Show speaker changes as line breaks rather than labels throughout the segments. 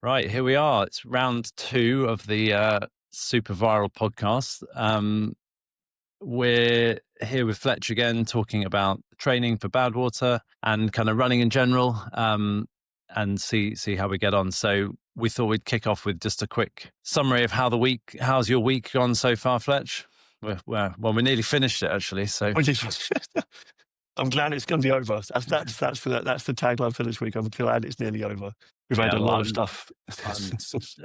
Right, here we are. It's round 2 of the super viral podcast. We're here with Fletch again, talking about training for Badwater and kind of running in general, and see how we get on. So we thought we'd kick off with just a quick summary of how's your week gone so far, Fletch? Well, we nearly finished it actually. So
I'm glad it's going to be over. That's the tagline for this week. I'm glad it's nearly over. We've had
yeah,
a
well,
lot of stuff.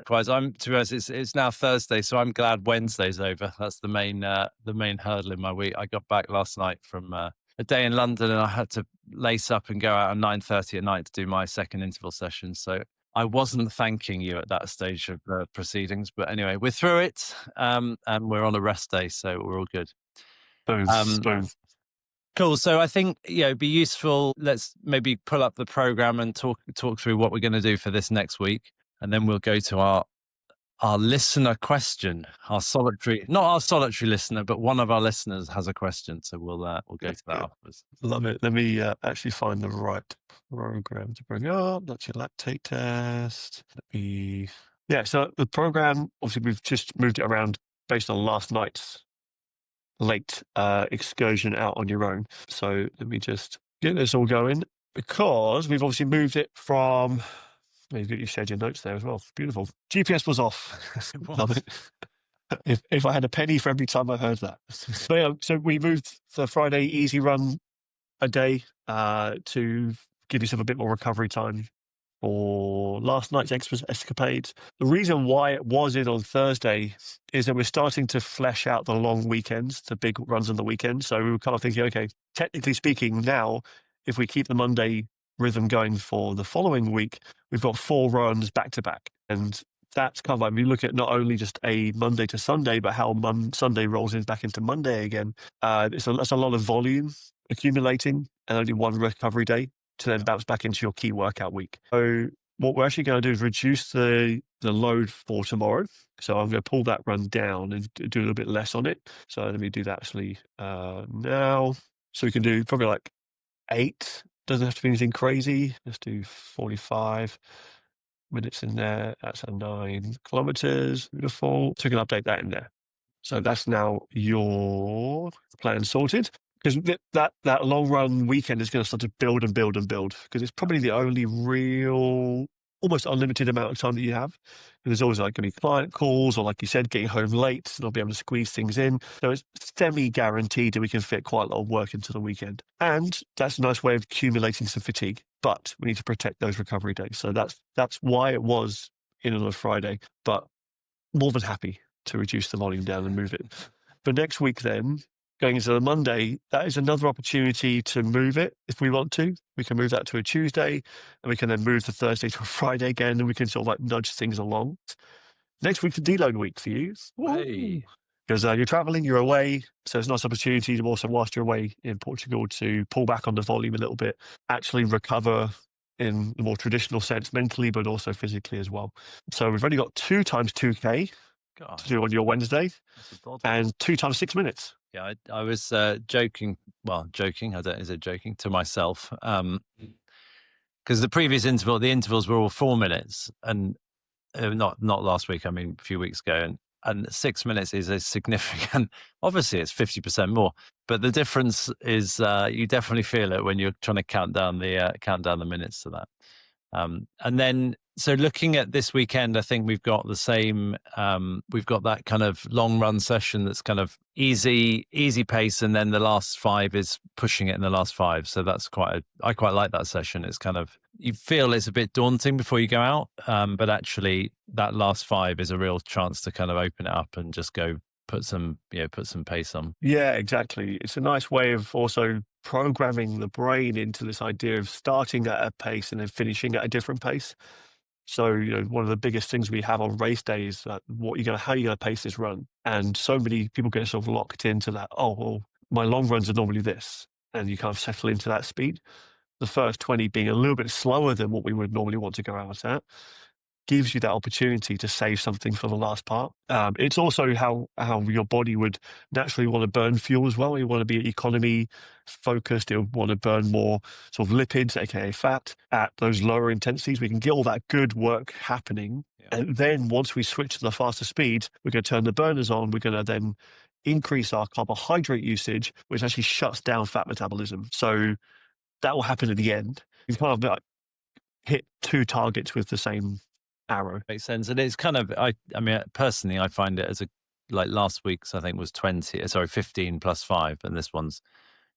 I'm to be honest, it's now Thursday, so I'm glad Wednesday's over. That's the main hurdle in my week. I got back last night from a day in London, and I had to lace up and go out at 9:30 at night to do my second interval session. So I wasn't thanking you at that stage of proceedings, but anyway, we're through it, and we're on a rest day, so we're all good.
Both.
Cool. So I think, it'd be useful. Let's maybe pull up the program and talk through what we're going to do for this next week. And then we'll go to our listener question, not our solitary listener, but one of our listeners has a question. So we'll go to that afterwards.
Love it. Let me actually find the right program to bring up. That's your lactate test. So the program, obviously we've just moved it around based on last night's late excursion out on your own. So let me just get this all going, because we've obviously moved it from, you shared your notes there as well. Beautiful. GPS was off. Love it. If I had a penny for every time I heard that. So we moved the Friday easy run a day to give yourself a bit more recovery time for last night's escapades. The reason why it was in on Thursday is that we're starting to flesh out the long weekends, the big runs on the weekend. So we were kind of thinking, okay, technically speaking, now, if we keep the Monday rhythm going for the following week, we've got 4 runs back to back. And that's kind of like, we look at not only just a Monday to Sunday, but how Sunday rolls in back into Monday again. That's a lot of volume accumulating, and only one recovery day to then bounce back into your key workout week. So what we're actually going to do is reduce the load for tomorrow. So I'm going to pull that run down and do a little bit less on it. So let me do that actually now. So we can do probably like 8. Doesn't have to be anything crazy. Let's do 45 minutes in there. That's a 9 kilometers. Beautiful. So we can update that in there. So that's now your plan sorted. Because that long run weekend is going to start to build and build and build, because it's probably the only real, almost unlimited amount of time that you have. And there's always like going to be client calls, or like you said, getting home late, and I'll be able to squeeze things in. So it's semi-guaranteed that we can fit quite a lot of work into the weekend. And that's a nice way of accumulating some fatigue. But we need to protect those recovery days. So that's why it was in on a Friday. But more than happy to reduce the volume down and move it. For next week then, going into the Monday, that is another opportunity to move it if we want to. We can move that to a Tuesday, and we can then move the Thursday to a Friday again, and we can sort of like nudge things along. Next week's a deload week for you.
Hey.
Because you're traveling, you're away, so it's a nice opportunity to also, whilst you're away in Portugal, to pull back on the volume a little bit, actually recover in the more traditional sense, mentally, but also physically as well. So we've only got 2 times 2K to do on your Wednesday, and 2 times 6 minutes.
Yeah, I was joking. Well, joking. Is it joking to myself? Because the previous the intervals were all 4 minutes, and not last week. I mean, a few weeks ago, and 6 minutes is a significant. Obviously, it's 50% more, but the difference is you definitely feel it when you're trying to count down the minutes to that. And then, so looking at this weekend, I think we've got the same, we've got that kind of long run session that's kind of easy pace. And then the last 5 is pushing it in the last 5. So that's I quite like that session. It's kind of, you feel it's a bit daunting before you go out. But actually that last 5 is a real chance to kind of open it up and just go put some pace on.
Yeah, exactly. It's a nice way of also programming the brain into this idea of starting at a pace and then finishing at a different pace. So, one of the biggest things we have on race day is that how you're going to pace this run. And so many people get sort of locked into that, oh, well, my long runs are normally this. And you kind of settle into that speed. The first 20 being a little bit slower than what we would normally want to go out at. gives you that opportunity to save something for the last part. It's also how your body would naturally want to burn fuel as well. You want to be economy focused. It would want to burn more sort of lipids, aka fat, at those lower intensities. We can get all that good work happening.
Yeah.
And then once we switch to the faster speeds, we're going to turn the burners on. We're going to then increase our carbohydrate usage, which actually shuts down fat metabolism. So that will happen at the end. You kind of like hit two targets with the same arrow.
Makes sense. And it's kind of, I mean, personally, I find it as like last week's, I think was 15 plus 5. And this one's,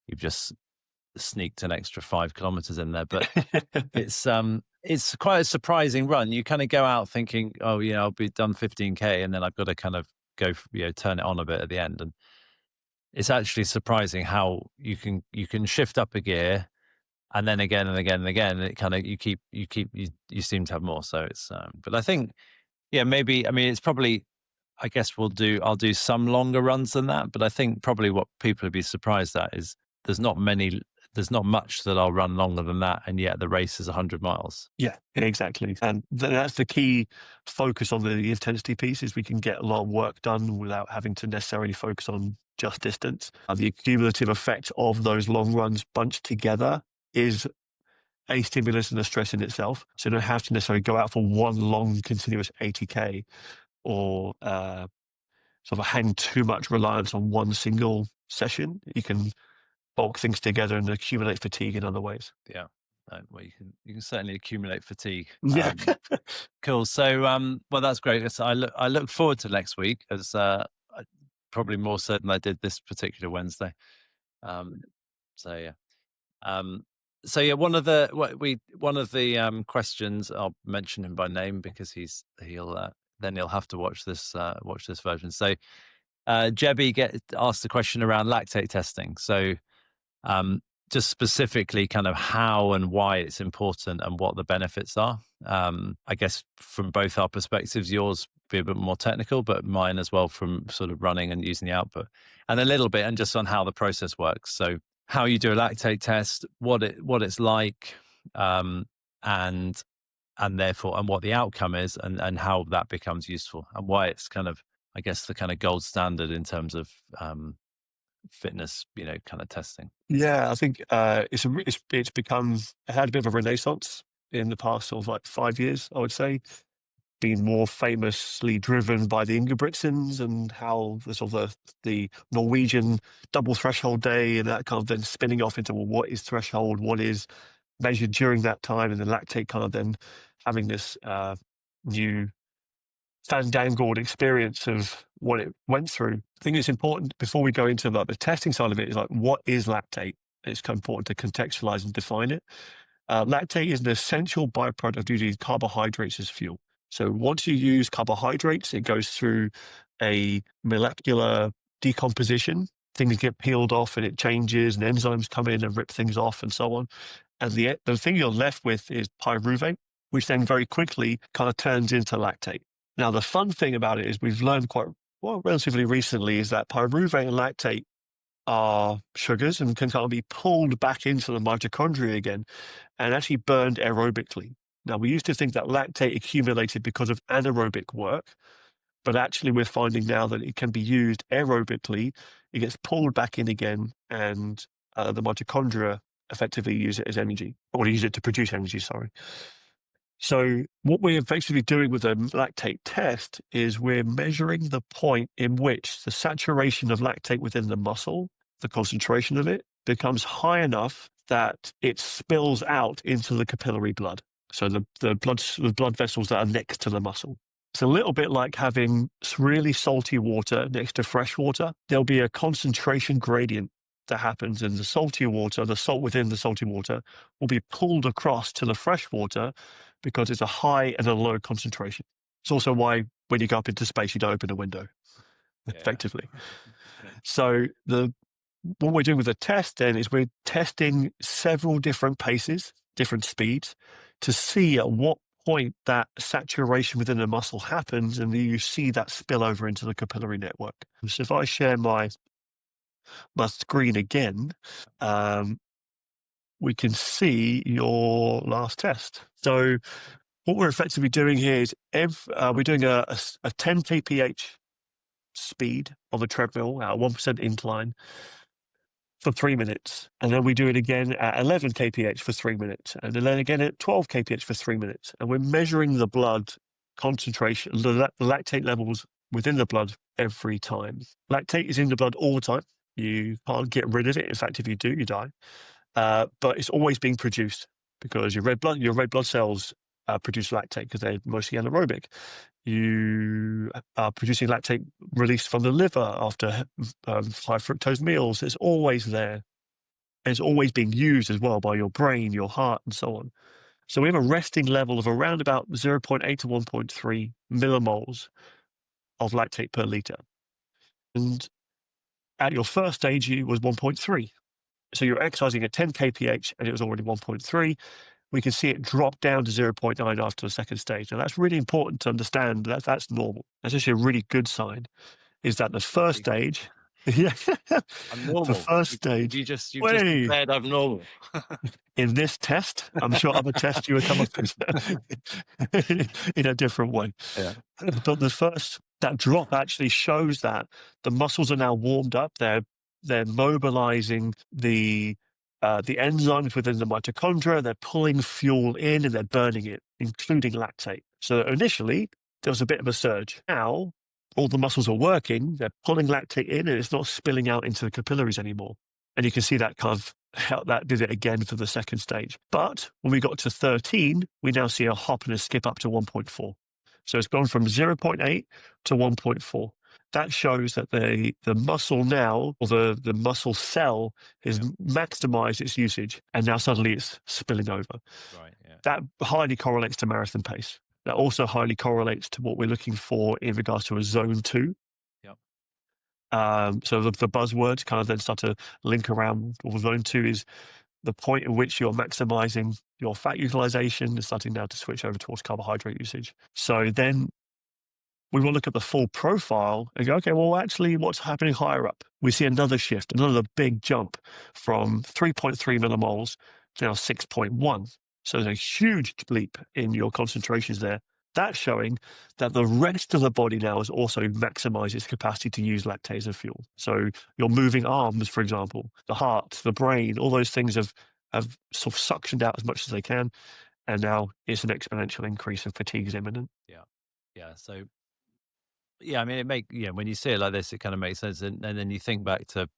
you've just sneaked an extra 5 kilometers in there. But it's quite a surprising run. You kind of go out thinking, oh, I'll be done 15K. And then I've got to kind of go, turn it on a bit at the end. And it's actually surprising how you can shift up a gear, and then again and again and again, it kind of you seem to have more. So it's but I think maybe, I mean, it's probably, I guess I'll do some longer runs than that, but I think probably what people would be surprised at is there's not much that I'll run longer than that, and yet the race is 100 miles.
Yeah, exactly. And that's the key focus on the intensity piece, is we can get a lot of work done without having to necessarily focus on just distance. The cumulative effect of those long runs bunched together is a stimulus and a stress in itself. So you don't have to necessarily go out for one long continuous 80K or sort of hang too much reliance on one single session. You can bulk things together and accumulate fatigue in other ways.
Yeah. Well, you can certainly accumulate fatigue.
Yeah.
Cool. So, well, that's great. So I look forward to next week, as probably more certain I did this particular Wednesday. So yeah. So yeah, one of the questions, I'll mention him by name because he'll have to watch this version. So Jebby asked the question around lactate testing. So just specifically kind of how and why it's important and what the benefits are. I guess from both our perspectives, yours be a bit more technical, but mine as well, from sort of running and using the output, and a little bit, and just on how the process works. So how you do a lactate test, what it's like, and therefore, and what the outcome is, and how that becomes useful, and why it's kind of, I guess, the kind of gold standard in terms of fitness, kind of testing.
Yeah, I think it's had a bit of a renaissance in the past sort of like 5 years, I would say. Been more famously driven by the Ingebrigtsens and how the sort of the Norwegian double threshold day, and that kind of then spinning off into, well, what is threshold, what is measured during that time, and the lactate kind of then having this new fandangled experience of what it went through. I think it's important, before we go into like the testing side of it, is like, what is lactate? It's important to contextualize and define it. Lactate is an essential byproduct of using carbohydrates as fuel. So once you use carbohydrates, it goes through a molecular decomposition. Things get peeled off and it changes, and enzymes come in and rip things off and so on. And the thing you're left with is pyruvate, which then very quickly kind of turns into lactate. Now, the fun thing about it is we've learned relatively recently, is that pyruvate and lactate are sugars and can kind of be pulled back into the mitochondria again and actually burned aerobically. Now, we used to think that lactate accumulated because of anaerobic work, but actually we're finding now that it can be used aerobically. It gets pulled back in again, and the mitochondria effectively use it as energy, or use it to produce energy, sorry. So what we're effectively doing with a lactate test is we're measuring the point in which the saturation of lactate within the muscle, the concentration of it, becomes high enough that it spills out into the capillary blood. So the blood vessels that are next to the muscle. It's a little bit like having really salty water next to fresh water. There'll be a concentration gradient that happens in the salty water. The salt within the salty water will be pulled across to the fresh water because it's a high and a low concentration. It's also why when you go up into space, you don't open a window, effectively. So what we're doing with the test then is we're testing several different paces, different speeds, to see at what point that saturation within the muscle happens, and you see that spill over into the capillary network. So if I share my screen again, we can see your last test. So what we're effectively doing here is we're doing a 10 kph speed of a treadmill at 1% incline for 3 minutes. And then we do it again at 11 kph for 3 minutes. And then again at 12 kph for 3 minutes. And we're measuring the blood concentration, the lactate levels within the blood every time. Lactate is in the blood all the time. You can't get rid of it. In fact, if you do, you die. But it's always being produced because your red blood cells produce lactate because they're mostly anaerobic. You are producing lactate released from the liver after high fructose meals. It's always there. And it's always being used as well by your brain, your heart, and so on. So we have a resting level of around about 0.8 to 1.3 millimoles of lactate per liter. And at your first stage, it was 1.3. So you're exercising at 10 kph and it was already 1.3. We can see it drop down to 0.9 after the second stage. Now, that's really important to understand that that's normal. That's actually a really good sign, is that the first stage, yeah,
I'm normal.
the first stage,
You've just
way,
declared I'm normal.
in this test, I'm sure other tests you would come up with in a different way.
Yeah.
But that drop actually shows that the muscles are now warmed up. They're mobilizing the enzymes within the mitochondria. They're pulling fuel in and they're burning it, including lactate. So initially, there was a bit of a surge. Now, all the muscles are working. They're pulling lactate in and it's not spilling out into the capillaries anymore. And you can see that that did it again for the second stage. But when we got to 13, we now see a hop and a skip up to 1.4. So it's gone from 0.8 to 1.4. That shows that the muscle now, or the muscle cell, has maximized its usage, and now suddenly it's spilling over.
Right. Yeah.
That highly correlates to marathon pace. That also highly correlates to what we're looking for in regards to a zone 2.
Yep.
So the buzzwords kind of then start to link around. Well, zone 2 is the point at which you're maximizing your fat utilization and starting now to switch over towards carbohydrate usage. So then we will look at the full profile and go, okay, well, actually, what's happening higher up? We see another shift, another big jump from 3.3 millimoles to now 6.1. So there's a huge leap in your concentrations there. That's showing that the rest of the body now has also maximized its capacity to use lactate as fuel. So your moving arms, for example, the heart, the brain, all those things have sort of suctioned out as much as they can. And now it's an exponential increase and fatigue is imminent.
Yeah. Yeah. So, yeah, I mean, when you see it like this, it kind of makes sense. And then you think back to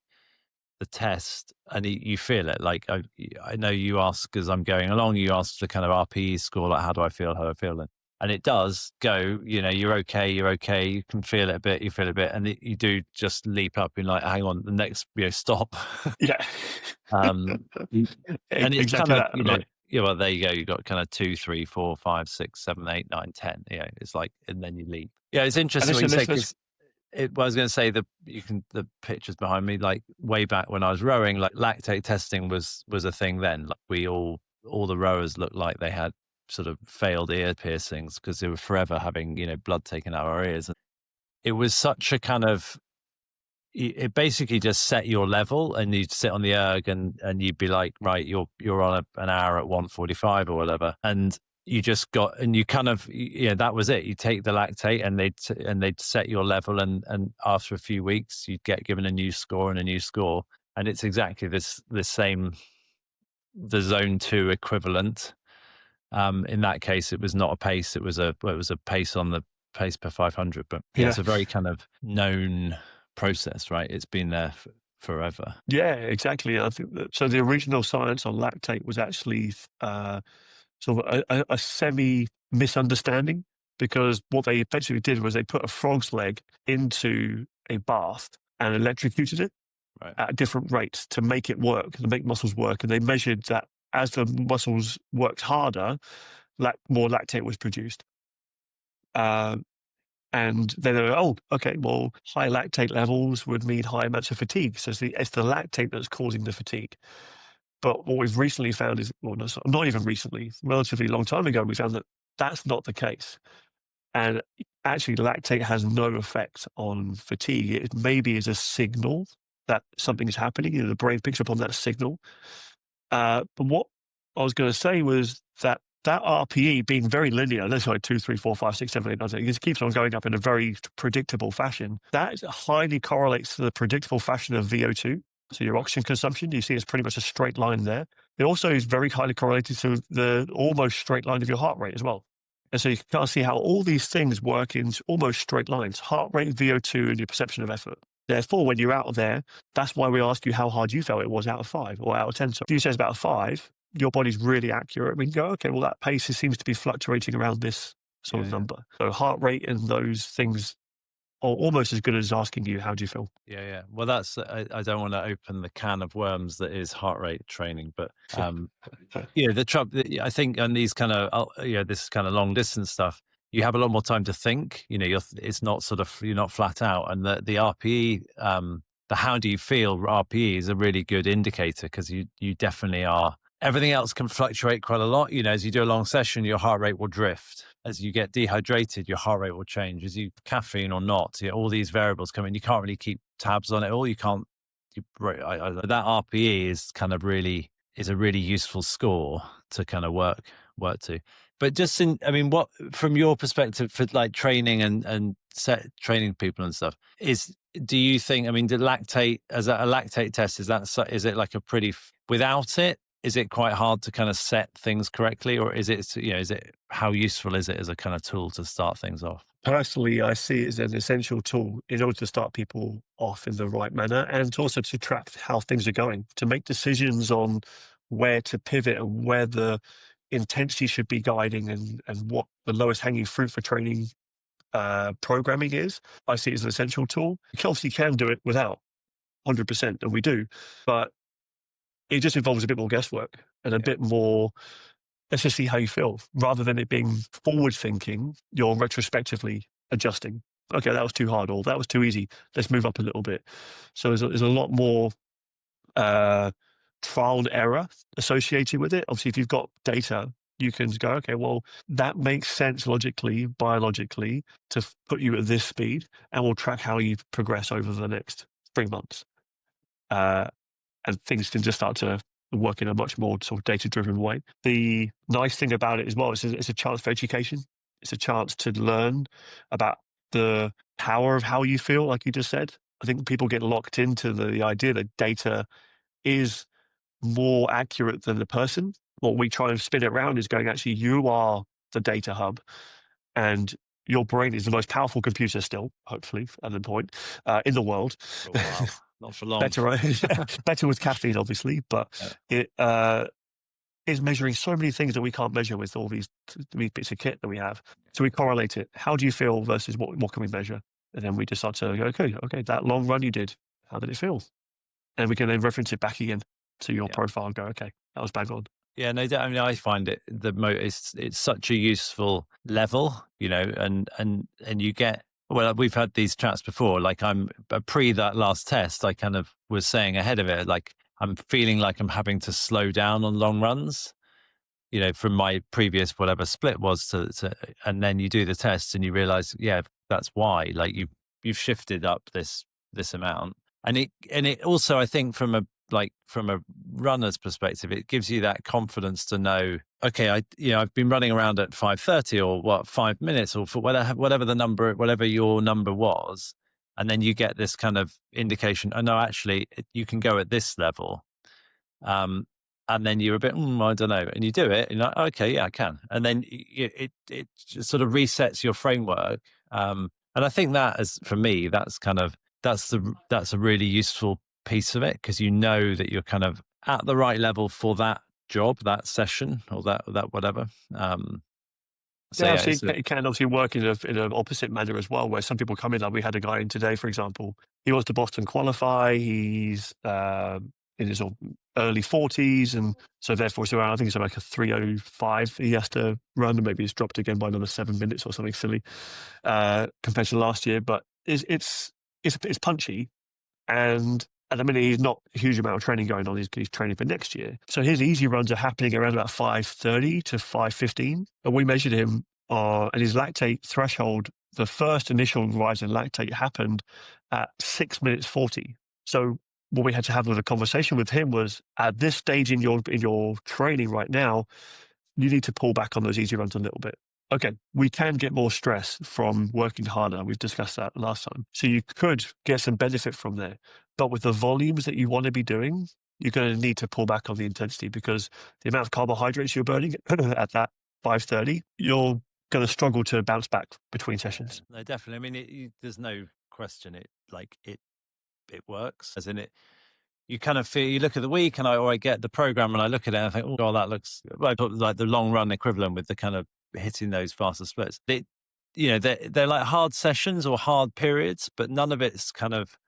the test and you feel it. Like, I know you ask as I'm going along, you ask the kind of RPE score, like, how do I feel? And it does go, you're okay, you can feel it a bit, you feel it a bit. And you do just leap up and like, hang on, the next, stop.
Yeah.
And it's
exactly
kind of,
that.
well, there you go. You've got kind of 2, 3, 4, 5, 6, 7, 8, 9, 10. It's like, and then you leap. Yeah, it's interesting when you say, because I was going to say the pictures behind me, like way back when I was rowing, like lactate testing was a thing then. Like we all the rowers looked like they had sort of failed ear piercings because they were forever having, blood taken out of our ears. And it was such a kind of, it basically just set your level and you'd sit on the erg and you'd be like, right, you're on an hour at 1:45 or whatever. And you just got, and you kind of, that was it. You take the lactate and they'd set your level. And after a few weeks, you'd get given a new score. And it's exactly the same, the zone 2 equivalent. In that case, it was not a pace. It was a pace on the pace per 500, but it's a very kind of known process, right? It's been there forever.
Yeah, exactly. I think so. The original science on lactate was actually sort of a semi misunderstanding, because what they effectively did was they put a frog's leg into a bath and electrocuted it at different rates to make it work, to make muscles work. And they measured that as the muscles worked harder, more lactate was produced. And then they were, oh, okay, well, high lactate levels would mean high amounts of fatigue. So it's the lactate that's causing the fatigue. But what we've recently found is, well, not even recently, relatively long time ago, we found that that's not the case. And actually, lactate has no effect on fatigue. It maybe is a signal that something is happening. The brain picks up on that signal. But what I was going to say was that that RPE being very linear, that's like 2, 3, 4, 5, 6, 7, 8, 9, 10, it just keeps on going up in a very predictable fashion. That highly correlates to the predictable fashion of VO2. So your oxygen consumption, you see it's pretty much a straight line there. It also is very highly correlated to the almost straight line of your heart rate as well. And so you can kind of see how all these things work in almost straight lines: heart rate, VO2, and your perception of effort. Therefore, when you're out there, that's why we ask you how hard you felt it was out of 5 or out of 10. So if you say it's about a 5, your body's really accurate. We can go, okay, well, that pace seems to be fluctuating around this sort of number. So heart rate and those things are almost as good as asking you, how do you feel?
Yeah. Well, that's, I don't want to open the can of worms that is heart rate training, but the trouble, I think on these kind of, this kind of long distance stuff, you have a lot more time to think. It's not sort of, you're not flat out, and the RPE, the how do you feel RPE is a really good indicator, because you definitely are. Everything else can fluctuate quite a lot. As you do a long session, your heart rate will drift. As you get dehydrated, your heart rate will change. As you caffeine or not, all these variables come in. You can't really keep tabs on it all. You can't. That RPE is kind of really is a really useful score to kind of work to. But just what from your perspective for like training and training people and stuff, do you think, the lactate, as a lactate test, is it like a pretty, without it, is it quite hard to kind of set things correctly, or is it how useful is it as a kind of tool to start things off?
Personally, I see it as an essential tool in order to start people off in the right manner, and also to track how things are going, to make decisions on where to pivot and where the intensity should be guiding, and what the lowest hanging fruit for training programming is. I see it as an essential tool. You obviously can do it without 100%, and we do, but it just involves a bit more guesswork and a bit more, let's just see how you feel, rather than it being forward thinking. You're retrospectively adjusting. Okay, that was too hard, or that was too easy. Let's move up a little bit. So there's a lot more trial and error associated with it. Obviously, if you've got data, you can go, okay, well, that makes sense logically, biologically, to put you at this speed, and we'll track how you progress over the next 3 months. And things can just start to work in a much more sort of data-driven way. The nice thing about it as well is it's a chance for education. It's a chance to learn about the power of how you feel, like you just said. I think people get locked into the idea that data is more accurate than the person. What we try and spin it around is going, actually, you are the data hub, and your brain is the most powerful computer still, hopefully, at the point, in the world.
Oh, wow. Not for long.
Better, better with caffeine, obviously, but it is measuring so many things that we can't measure with all these bits of kit that we have. So we correlate it. How do you feel versus what can we measure? And then we just start to go, okay, that long run you did, how did it feel? And we can then reference it back again to your profile and go, okay, that was bang on.
Yeah, no, I find it it's such a useful level, and you get. Well, we've had these chats before. Like, pre that last test, I kind of was saying ahead of it, like, I'm feeling like I'm having to slow down on long runs, from my previous whatever split was and then you do the test and you realize, that's why, like, you've shifted up this amount. And it also, I think, from a runner's perspective, it gives you that confidence to know, okay, I've been running around at 5:30 or 5 minutes, or for whatever the number, whatever your number was, and then you get this kind of indication. Oh no, actually, you can go at this level, and then you're a bit, I don't know, and you do it, and you're like, okay, yeah, I can, and then it just sort of resets your framework. And I think that, as for me, that's a really useful piece of it, because that you're kind of at the right level for that job, that session, or that whatever.
It can obviously work in an opposite manner as well, where some people come in, like we had a guy in today, for example. He wants to Boston qualify. He's in his early 40s, and so therefore it's around, I think it's like a 3:05 he has to run, and maybe it's dropped again by another 7 minutes or something silly compared to last year. But it's punchy, and at the minute he's not a huge amount of training going on. He's training for next year, so his easy runs are happening around about 5:30 to 5:15. And we measured him, and his lactate threshold, the first initial rise in lactate happened at 6 minutes 40. So what we had to have with a conversation with him was, at this stage in your training right now, you need to pull back on those easy runs a little bit. Okay, we can get more stress from working harder. We've discussed that last time. So you could get some benefit from there. But with the volumes that you want to be doing, you're going to need to pull back on the intensity, because the amount of carbohydrates you're burning at that 5:30, you're going to struggle to bounce back between sessions.
No, definitely. I mean, there's no question. It works, as in it. You kind of feel, you look at the week, and I get the program, and I look at it, and I think, oh god, that looks like the long run equivalent with the kind of hitting those faster splits. They're like hard sessions or hard periods, but none of it's kind of,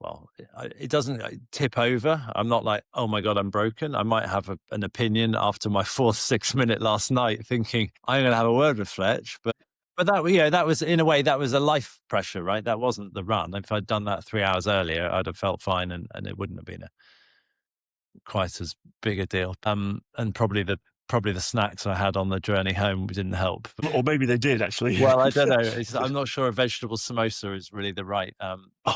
well, it doesn't tip over. I'm not like, oh my god, I'm broken. I might have an opinion after my fourth 6 minute last night, thinking I'm going to have a word with Fletch, but that was, in a way, that was a life pressure, right? That wasn't the run. If I'd done that 3 hours earlier, I'd have felt fine, and it wouldn't have been quite as big a deal. And probably the snacks I had on the journey home didn't help.
Or maybe they did, actually.
Well, I don't know. I'm not sure a vegetable samosa is really the right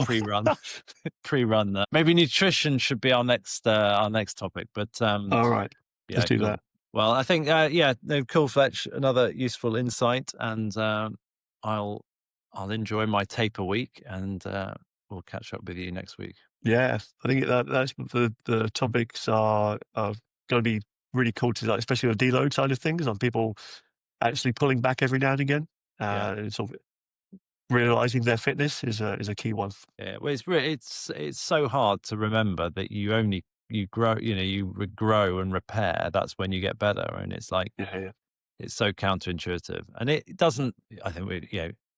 pre-run. Maybe nutrition should be our next topic. But
All right,
yeah,
let's do
cool.
that.
Well, I think no, cool, Fletch. Another useful insight, and I'll enjoy my taper week, and we'll catch up with you next week.
Yeah, I think that's the topics are going to be really cool to, like, especially the deload side of things, on people actually pulling back every now and again. And sort of realizing their fitness is a key one.
Yeah, well, it's so hard to remember that you grow, you grow and repair. That's when you get better, and it's like
Yeah.
it's so counterintuitive, and it doesn't. I think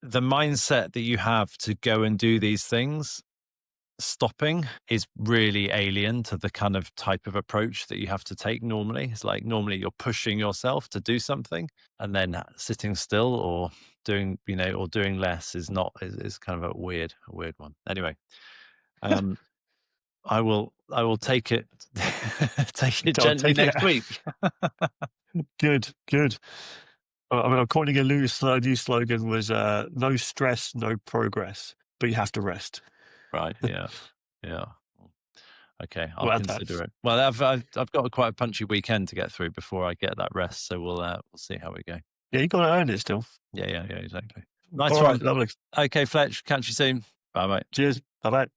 the mindset that you have to go and do these things, stopping, is really alien to the kind of type of approach that you have to take normally. It's like, normally you're pushing yourself to do something, and then sitting still or doing less is kind of a weird one. Anyway, I will take it take it gently next week.
Good. I mean, coining a new slogan was no stress, no progress, but you have to rest.
Right. Yeah. Okay, I'll
Well,
consider it. Well, I've got quite a punchy weekend to get through before I get that rest, so we'll see how we go.
Yeah, you got to earn it still.
Yeah, exactly. Nice
All
one.
right, lovely.
Okay, Fletch, catch you soon. Bye, mate.
Cheers. Bye bye.